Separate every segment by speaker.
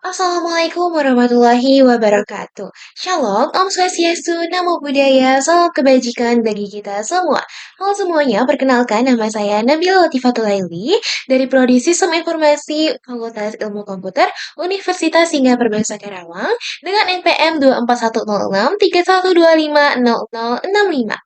Speaker 1: Assalamualaikum warahmatullahi wabarakatuh. Shalom, Om Swastiastu, Namo Buddhaya, salam kebajikan bagi kita semua. Halo semuanya, perkenalkan nama saya Nabila Latifatul Laili dari Prodi Sistem Informasi Fakultas Ilmu Komputer Universitas Singa Perbangsa Karawang dengan NPM 2410631250065.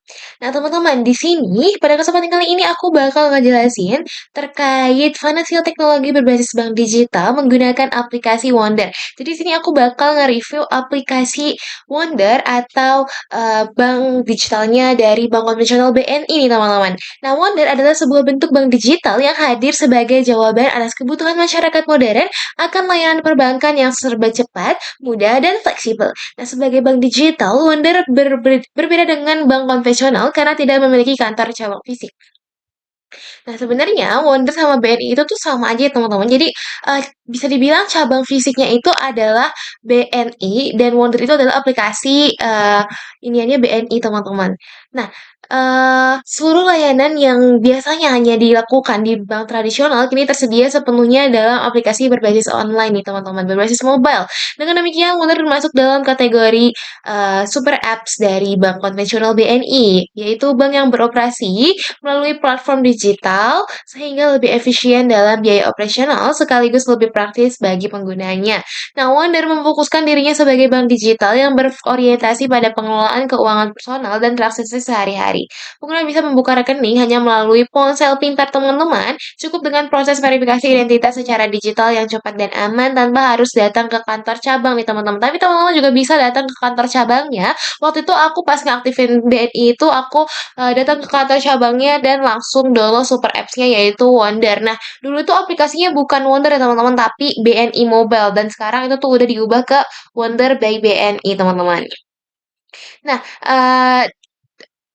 Speaker 1: Nah, teman-teman, di sini pada kesempatan kali ini aku bakal ngejelasin terkait financial teknologi berbasis bank digital menggunakan aplikasi Wonder. Jadi di sini aku bakal nge-review aplikasi Wonder atau bank digitalnya dari bank konvensional BNI nih teman-teman. Nah, Wonder adalah sebuah bentuk bank digital yang hadir sebagai jawaban atas kebutuhan masyarakat modern akan layanan perbankan yang serba cepat, mudah, dan fleksibel. Nah, sebagai bank digital, Wonder berbeda dengan bank konvensional karena tidak memiliki kantor cabang fisik. Nah, sebenarnya Wonder sama BNI itu tuh sama aja ya, teman-teman. Jadi, bisa dibilang cabang fisiknya itu adalah BNI dan Wonder itu adalah aplikasi, iniannya BNI, teman-teman. Nah, seluruh layanan yang biasanya hanya dilakukan di bank tradisional kini tersedia sepenuhnya dalam aplikasi berbasis online nih, teman-teman, berbasis mobile. Dengan demikian, Wonder termasuk dalam kategori, super apps dari bank konvensional BNI, yaitu bank yang beroperasi melalui platform digital sehingga lebih efisien dalam biaya operasional sekaligus lebih praktis bagi penggunanya. Nah, Wonder memfokuskan dirinya sebagai bank digital yang berorientasi pada pengelolaan keuangan personal dan transaksi sehari-hari. Pengguna bisa membuka rekening hanya melalui ponsel pintar teman-teman, cukup dengan proses verifikasi identitas secara digital yang cepat dan aman tanpa harus datang ke kantor cabang nih teman-teman. Tapi teman-teman juga bisa datang ke kantor cabangnya. Waktu itu aku pas ngaktifin BNI itu aku datang ke kantor cabangnya dan langsung download super apps-nya yaitu Wonder. Nah, dulu itu aplikasinya bukan Wonder ya teman-teman, tapi BNI Mobile dan sekarang itu tuh udah diubah ke Wonder by BNI teman-teman. Nah,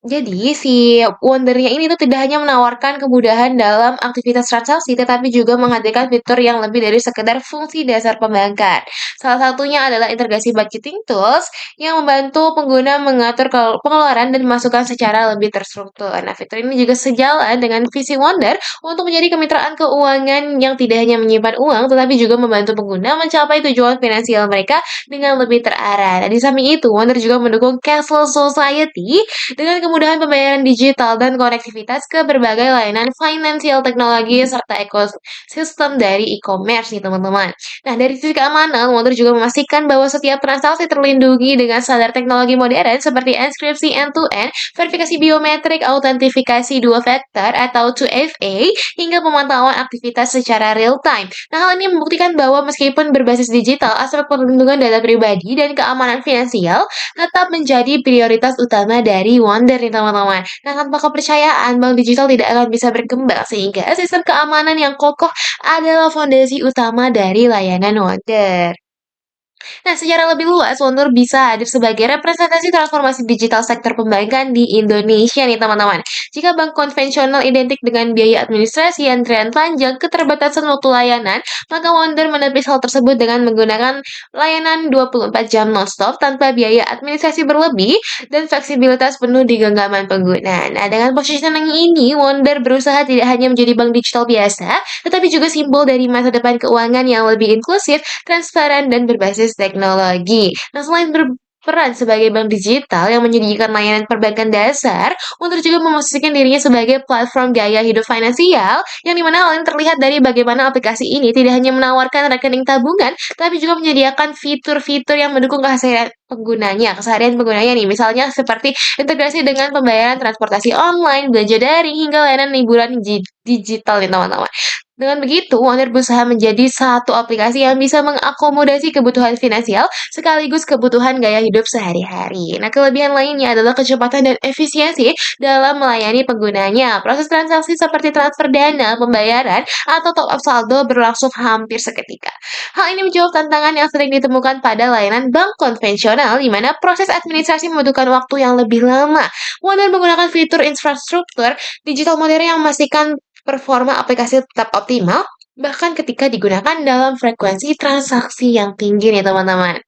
Speaker 1: jadi si Wonder-nya ini tuh tidak hanya menawarkan kemudahan dalam aktivitas transaksi, tetapi juga menghadirkan fitur yang lebih dari sekedar fungsi dasar perbankan. Salah satunya adalah integrasi budgeting tools yang membantu pengguna mengatur pengeluaran dan masukan secara lebih terstruktur. Nah, fitur ini juga sejalan dengan visi Wonder untuk menjadi kemitraan keuangan yang tidak hanya menyimpan uang, tetapi juga membantu pengguna mencapai tujuan finansial mereka dengan lebih terarah. Nah, di samping itu, Wonder juga mendukung cashless society dengan kemudahan pembayaran digital dan konektivitas ke berbagai layanan finansial teknologi serta ekosistem dari e-commerce nih teman-teman. Nah, dari sisi keamanan, Wonder juga memastikan bahwa setiap transaksi terlindungi dengan standar teknologi modern seperti enkripsi end-to-end, verifikasi biometrik, autentifikasi dua faktor atau 2FA, hingga pemantauan aktivitas secara real time. Nah, hal ini membuktikan bahwa meskipun berbasis digital, aspek perlindungan data pribadi dan keamanan finansial tetap menjadi prioritas utama dari Wonder nih teman-teman. Nah, tanpa kepercayaan, bank digital tidak akan bisa berkembang sehingga sistem keamanan yang kokoh adalah fondasi utama dari layanan Wonder. Nah, secara lebih luas, Wonder bisa hadir sebagai representasi transformasi digital sektor perbankan di Indonesia nih teman-teman. Jika bank konvensional identik dengan biaya administrasi, antrian panjang, keterbatasan waktu layanan, maka Wonder menepis hal tersebut dengan menggunakan layanan 24 jam nonstop tanpa biaya administrasi berlebih dan fleksibilitas penuh di genggaman pengguna. Nah, dengan positioning ini, Wonder berusaha tidak hanya menjadi bank digital biasa, tetapi juga simbol dari masa depan keuangan yang lebih inklusif, transparan, dan berbasis teknologi. Nah, selain berperan sebagai bank digital yang menyediakan layanan perbankan dasar, Wonder juga memosisikan dirinya sebagai platform gaya hidup finansial, yang dimana hal ini terlihat dari bagaimana aplikasi ini tidak hanya menawarkan rekening tabungan, tapi juga menyediakan fitur-fitur yang mendukung keseharian penggunanya nih, misalnya seperti integrasi dengan pembayaran transportasi online, belanja daring, hingga layanan liburan digital nih teman-teman. Dengan begitu, Wonder berusaha menjadi satu aplikasi yang bisa mengakomodasi kebutuhan finansial sekaligus kebutuhan gaya hidup sehari-hari. Nah, kelebihan lainnya adalah kecepatan dan efisiensi dalam melayani penggunanya. Proses transaksi seperti transfer dana, pembayaran, atau top up saldo berlangsung hampir seketika. Hal ini menjawab tantangan yang sering ditemukan pada layanan bank konvensional, di mana proses administrasi membutuhkan waktu yang lebih lama. Wonder menggunakan fitur infrastruktur digital modern yang memastikan performa aplikasi tetap optimal, bahkan ketika digunakan dalam frekuensi transaksi yang tinggi nih teman-teman.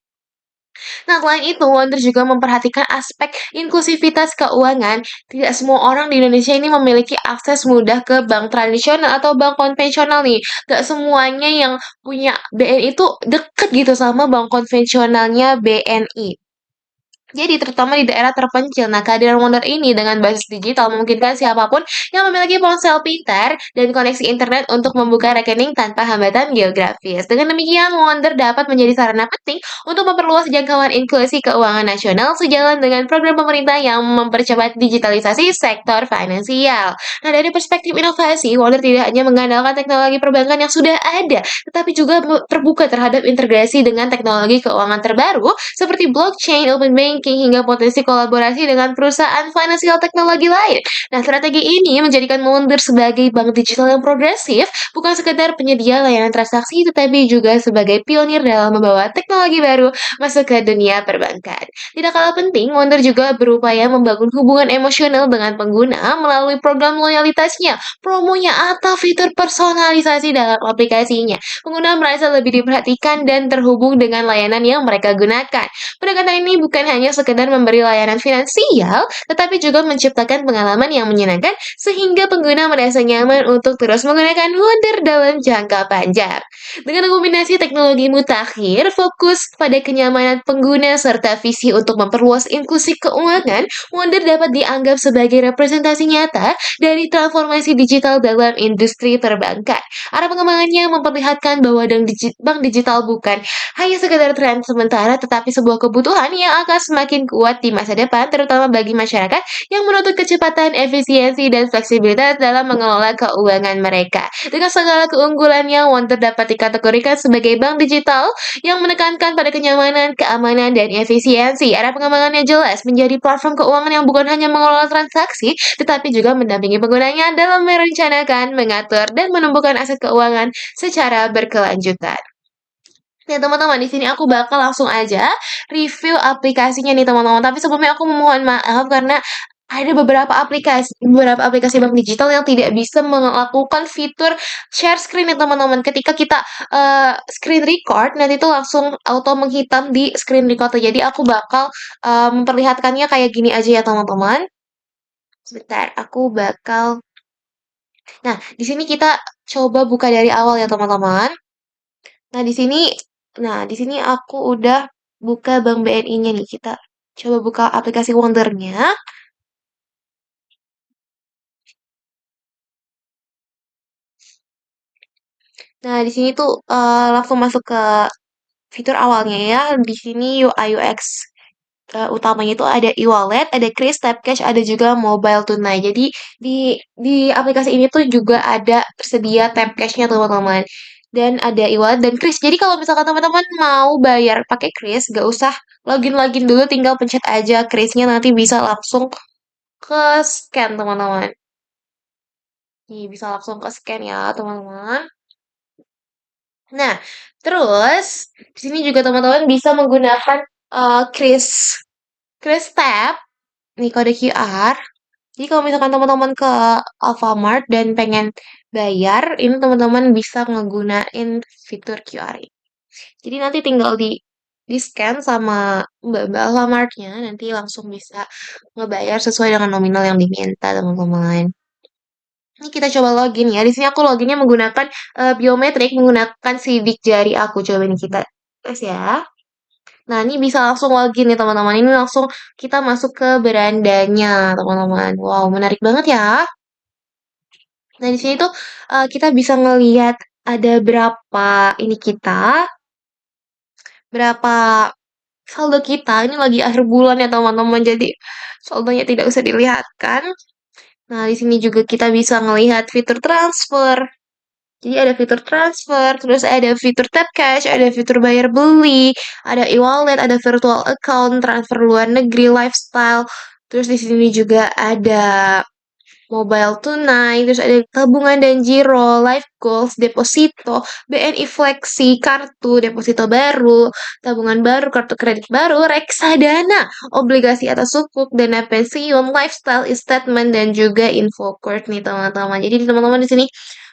Speaker 1: Nah, selain itu, Wonder juga memperhatikan aspek inklusivitas keuangan. Tidak semua orang di Indonesia ini memiliki akses mudah ke bank tradisional atau bank konvensional nih. Gak semuanya yang punya BNI itu deket gitu sama bank konvensionalnya BNI. Jadi, terutama di daerah terpencil. Nah, kehadiran Wonder ini dengan basis digital memungkinkan siapapun yang memiliki ponsel pintar dan koneksi internet untuk membuka rekening tanpa hambatan geografis. Dengan demikian, Wonder dapat menjadi sarana penting untuk memperluas jangkauan inklusi keuangan nasional sejalan dengan program pemerintah yang mempercepat digitalisasi sektor finansial. Nah, dari perspektif inovasi, Wonder tidak hanya mengandalkan teknologi perbankan yang sudah ada, tetapi juga terbuka terhadap integrasi dengan teknologi keuangan terbaru seperti blockchain, open banking, hingga potensi kolaborasi dengan perusahaan finansial teknologi lain. Nah, strategi ini menjadikan Wonder sebagai bank digital yang progresif, bukan sekedar penyedia layanan transaksi, tetapi juga sebagai pionir dalam membawa teknologi baru masuk ke dunia perbankan. Tidak kalah penting, Wonder juga berupaya membangun hubungan emosional dengan pengguna melalui program loyalitasnya, promonya, atau fitur personalisasi dalam aplikasinya. Pengguna merasa lebih diperhatikan dan terhubung dengan layanan yang mereka gunakan. Pendekatan ini bukan hanya sekedar memberi layanan finansial, tetapi juga menciptakan pengalaman yang menyenangkan sehingga pengguna merasa nyaman untuk terus menggunakan Wonder dalam jangka panjang. Dengan kombinasi teknologi mutakhir, fokus pada kenyamanan pengguna serta visi untuk memperluas inklusi keuangan, Wonder dapat dianggap sebagai representasi nyata dari transformasi digital dalam industri perbankan. Arah pengembangannya memperlihatkan bahwa bank digital bukan hanya sekedar tren sementara, tetapi sebuah kebutuhan yang akan semakin kuat di masa depan, terutama bagi masyarakat yang menuntut kecepatan, efisiensi, dan fleksibilitas dalam mengelola keuangan mereka. Dengan segala keunggulannya, Wonder dapat dikategorikan sebagai bank digital yang menekankan pada kenyamanan, keamanan, dan efisiensi. Arah pengembangannya jelas menjadi platform keuangan yang bukan hanya mengelola transaksi, tetapi juga mendampingi penggunanya dalam merencanakan, mengatur, dan menumbuhkan aset keuangan secara berkelanjutan. Nah, teman-teman, di sini aku bakal langsung aja review aplikasinya nih, teman-teman. Tapi sebelumnya aku memohon maaf karena ada beberapa aplikasi bank digital yang tidak bisa melakukan fitur share screen ya, teman-teman. Ketika kita screen record, nanti itu langsung auto menghitam di screen record. Jadi aku bakal memperlihatkannya kayak gini aja ya, teman-teman. Sebentar, aku bakal. Nah, di sini kita coba buka dari awal ya, teman-teman. Nah, di sini aku udah buka Bank BNI-nya nih. Kita coba buka aplikasi Wonder-nya. Nah, di sini tuh langsung masuk ke fitur awalnya ya. Di sini UI UX utamanya itu ada e-wallet, ada Kris, Tap Cash, ada juga mobile tunai. Jadi di aplikasi ini tuh juga ada tersedia Tap Cash-nya, teman-teman. Dan ada e-wallet dan Kris. Jadi kalau misalkan teman-teman mau bayar pakai Kris, gak usah login-login dulu, tinggal pencet aja Kris-nya, nanti bisa langsung ke scan, teman-teman. Nih, bisa langsung ke scan ya, teman-teman. Nah, terus di sini juga teman-teman bisa menggunakan Kris Kris Tap, nih kode QR. Jadi kalau misalkan teman-teman ke Alfamart dan pengen bayar, ini teman-teman bisa ngegunain fitur QR ini. Jadi nanti tinggal di scan sama mbak-mbak Alfamartnya, nanti langsung bisa ngebayar sesuai dengan nominal yang diminta, teman-teman. Ini kita coba login ya. Di sini aku loginnya menggunakan biometrik, menggunakan sidik jari aku. Coba ini kita tes ya. Nah, ini bisa langsung login nih, teman-teman. Ini langsung kita masuk ke berandanya, teman-teman. Wow, menarik banget ya. Nah, di sini tuh kita bisa ngelihat ada berapa ini kita, berapa saldo kita. Ini lagi akhir bulan ya, teman-teman. Jadi saldonya tidak usah dilihatkan. Nah, di sini juga kita bisa ngelihat fitur transfer. Jadi ada fitur transfer, terus ada fitur tap cash, ada fitur bayar beli, ada e-wallet, ada virtual account, transfer luar negeri, lifestyle. Terus di sini juga ada mobile tunai, terus ada tabungan dan giro, life goals, deposito, BNI Fleksi, kartu, deposito baru, tabungan baru, kartu kredit baru, reksadana, obligasi atau sukuk, dana pensiun, lifestyle, statement, dan juga info quote nih teman-teman. Jadi teman-teman di sini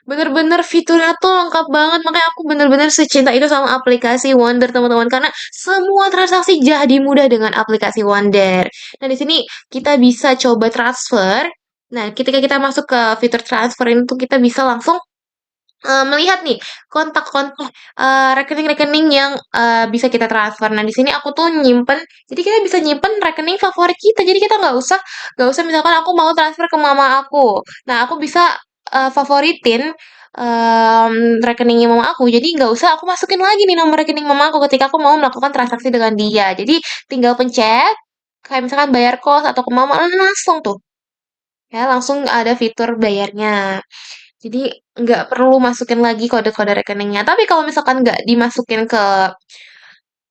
Speaker 1: bener-bener fiturnya tuh lengkap banget, makanya aku bener-bener secinta itu sama aplikasi Wonder teman-teman, karena semua transaksi jadi mudah dengan aplikasi Wonder. Nah di sini kita bisa coba transfer. Nah, ketika kita masuk ke fitur transfer ini tuh kita bisa langsung melihat nih kontak-kontak, rekening-rekening yang, bisa kita transfer. Nah, di sini aku tuh nyimpen, jadi kita bisa nyimpen rekening favorit kita. Jadi kita nggak usah misalkan aku mau transfer ke mama aku. Nah, aku bisa, favoritin, rekeningnya mama aku. Jadi nggak usah aku masukin lagi nih nomor rekening mama aku ketika aku mau melakukan transaksi dengan dia. Jadi tinggal pencet, kayak misalkan bayar kos atau ke mama, langsung tuh, ya langsung ada fitur bayarnya. Jadi nggak perlu masukin lagi kode-kode rekeningnya. Tapi kalau misalkan nggak dimasukin ke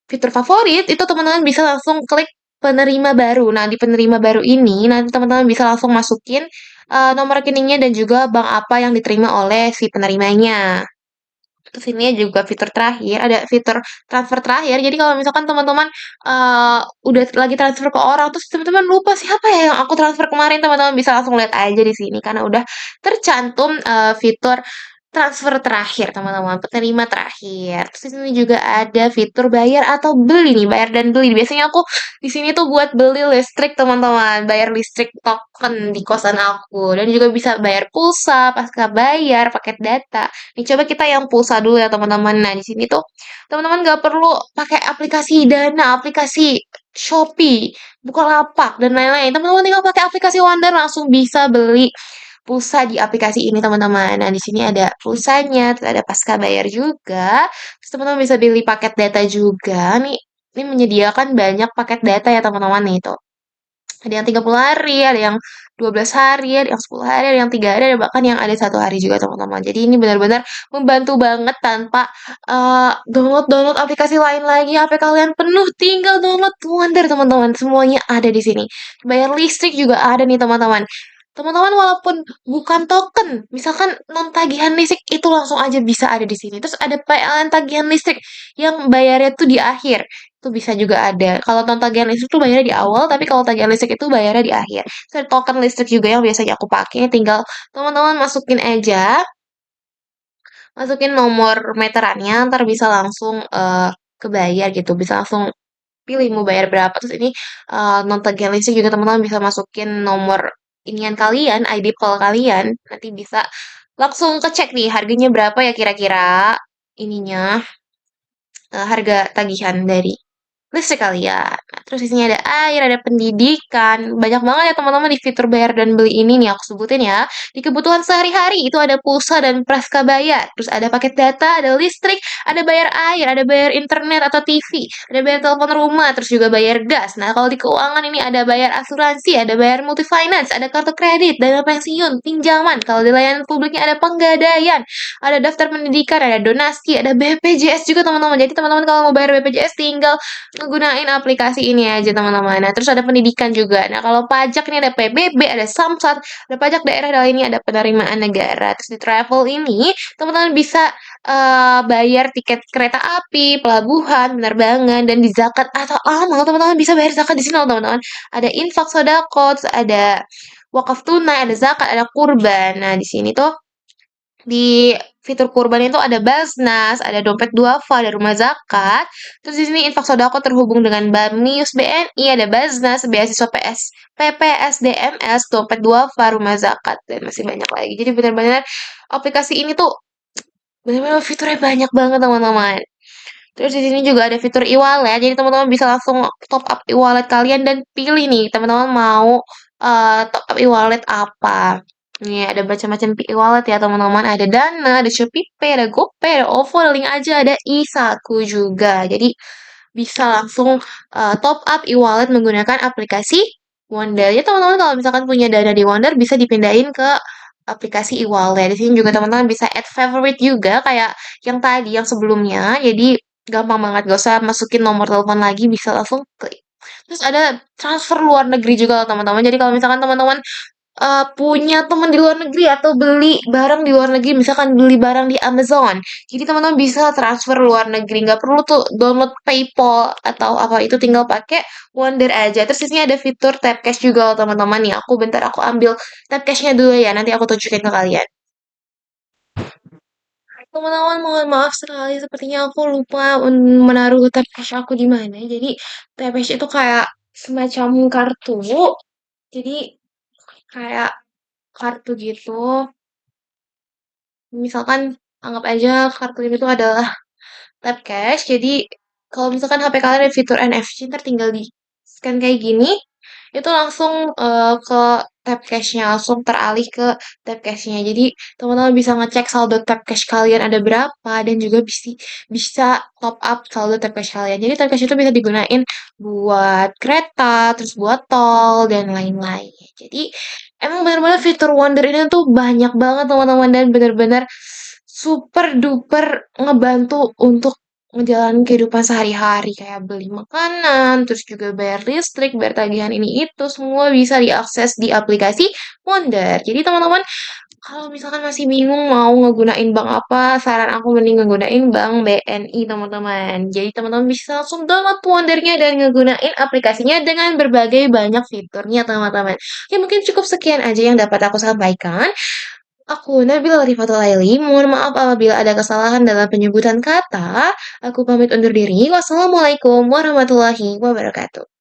Speaker 1: fitur favorit, itu teman-teman bisa langsung klik penerima baru. Nah, di penerima baru ini nanti teman-teman bisa langsung masukin nomor rekeningnya dan juga bank apa yang diterima oleh si penerimanya. Terus ini juga fitur terakhir, ada fitur transfer terakhir. Jadi kalau misalkan teman-teman udah lagi transfer ke orang, terus teman-teman lupa siapa ya yang aku transfer kemarin, teman-teman bisa langsung lihat aja di sini karena udah tercantum fitur transfer terakhir, teman-teman, penerima terakhir. Terus di sini juga ada fitur bayar atau beli nih, bayar dan beli. Biasanya aku di sini tuh buat beli listrik, teman-teman, bayar listrik token di kosan aku, dan juga bisa bayar pulsa, pasca bayar, paket data. Nih coba kita yang pulsa dulu ya teman-teman. Nah di sini tuh teman-teman nggak perlu pakai aplikasi Dana, aplikasi Shopee, Bukalapak dan lain-lain. Teman-teman tinggal pakai aplikasi Wonder langsung bisa beli pulsa di aplikasi ini teman-teman. Nah di sini ada pulsanya, terus ada pasca bayar juga. Terus teman-teman bisa beli paket data juga. Nih ini menyediakan banyak paket data ya teman-teman nih itu. Ada yang 30 hari, ada yang 12 hari, ada yang 10 hari, ada yang 3 hari, ada bahkan yang ada 1 hari juga teman-teman. Jadi ini benar-benar membantu banget tanpa download-download aplikasi lain lagi. HP kalian penuh, tinggal download Wonder teman-teman. Semuanya ada di sini. Bayar listrik juga ada nih teman-teman. Teman-teman walaupun bukan token, misalkan non tagihan listrik itu langsung aja bisa ada di sini. Terus ada PLN tagihan listrik yang bayarnya tuh di akhir. Itu bisa juga ada. Kalau non tagihan listrik tuh bayarnya di awal, tapi kalau tagihan listrik itu bayarnya di akhir. Terus ada token listrik juga yang biasanya aku pakai, tinggal teman-teman masukin aja, masukin nomor meterannya, ntar bisa langsung kebayar gitu, bisa langsung pilih mau bayar berapa. Terus ini non tagihan listrik juga teman-teman bisa masukin nomor inian kalian, ID PAL kalian, nanti bisa langsung kecek nih harganya berapa ya kira-kira ininya, harga tagihan dari listrik kalian. Nah, terus di sini ada air, ada pendidikan. Banyak banget ya teman-teman di fitur bayar dan beli ini nih aku sebutin ya. Di kebutuhan sehari-hari itu ada pulsa dan praska bayar. Terus ada paket data, ada listrik, ada bayar air, ada bayar internet atau TV, ada bayar telepon rumah, terus juga bayar gas. Nah, kalau di keuangan ini ada bayar asuransi, ada bayar multifinance, ada kartu kredit, dana pensiun, pinjaman. Kalau di layanan publiknya ada penggadaian, ada daftar pendidikan, ada donasi, ada BPJS juga teman-teman. Jadi teman-teman kalau mau bayar BPJS tinggal ngegunain aplikasi ini aja teman-teman. Nah, terus ada pendidikan juga. Nah, kalau pajak ini ada PBB, ada Samsat, ada pajak daerah dan ini ada penerimaan negara. Terus di travel ini teman-teman bisa bayar tiket kereta api, pelabuhan, penerbangan, dan di zakat atau amal teman-teman bisa bayar zakat di sini loh teman-teman. Ada infak sodako, terus ada wakaf tunai, ada zakat, ada kurban. Nah, di sini tuh di fitur kurban itu ada Basnas, ada dompet duafa, ada rumah zakat. Terus di sini infak sodako terhubung dengan Bamius BNI, ada Basnas, beasiswa PPSDMS, dompet duafa, rumah zakat, dan masih banyak lagi. Jadi benar-benar aplikasi ini tuh benar-benar fiturnya banyak banget teman-teman. Terus di sini juga ada fitur e-wallet, jadi teman-teman bisa langsung top up e-wallet kalian dan pilih nih teman-teman mau top up e-wallet apa. Nih ada macam-macam e-wallet ya teman-teman, ada Dana, ada ShopeePay, ada GoPay, ada OVO, ada Link Aja, ada iSaku juga. Jadi bisa langsung top up e-wallet menggunakan aplikasi Wonder. Ya teman-teman kalau misalkan punya Dana di Wonder bisa dipindahin ke aplikasi e-wallet. Di sini juga teman-teman bisa add favorite juga kayak yang tadi yang sebelumnya. Jadi gampang banget, gak usah masukin nomor telepon lagi, bisa langsung klik. Terus ada transfer luar negeri juga loh teman-teman. Jadi kalau misalkan teman-teman punya teman di luar negeri atau beli barang di luar negeri, misalkan beli barang di Amazon. Jadi teman-teman bisa transfer luar negeri, nggak perlu tuh download PayPal atau apa itu tinggal pakai Wonder aja. Terus di sini ada fitur tap cash juga loh teman-teman nih. Aku bentar aku ambil tap cashnya dulu ya, nanti aku tunjukin ke kalian. Teman-teman, mohon maaf sekali, sepertinya aku lupa menaruh tap cash aku di mana. Jadi tap cash itu kayak semacam kartu. Jadi kayak kartu gitu. Misalkan anggap aja kartu ini tuh adalah tap cash. Jadi kalau misalkan HP kalian ada fitur NFC, ntar tinggal di scan kayak gini, itu langsung ke tap cash-nya, langsung teralih ke tap cash-nya. Jadi teman-teman bisa ngecek saldo tap cash kalian ada berapa dan juga bisa bisa top up saldo tap cash kalian. Jadi tap cash itu bisa digunain buat kereta, terus buat tol dan lain-lain. Jadi emang benar-benar fitur Wonder ini tuh banyak banget teman-teman dan benar-benar super duper ngebantu untuk ngejalanin kehidupan sehari-hari kayak beli makanan, terus juga bayar listrik, bayar tagihan ini itu semua bisa diakses di aplikasi Wonder. Jadi teman-teman kalau misalkan masih bingung mau ngegunain bank apa, saran aku mending ngegunain bank BNI teman-teman. Jadi teman-teman bisa langsung download Wondernya dan ngegunain aplikasinya dengan berbagai banyak fiturnya teman-teman. Ya mungkin cukup sekian aja yang dapat aku sampaikan. Aku Nabila Rifatul Laili, mohon maaf apabila ada kesalahan dalam penyebutan kata. Aku pamit undur diri. Wassalamualaikum warahmatullahi wabarakatuh.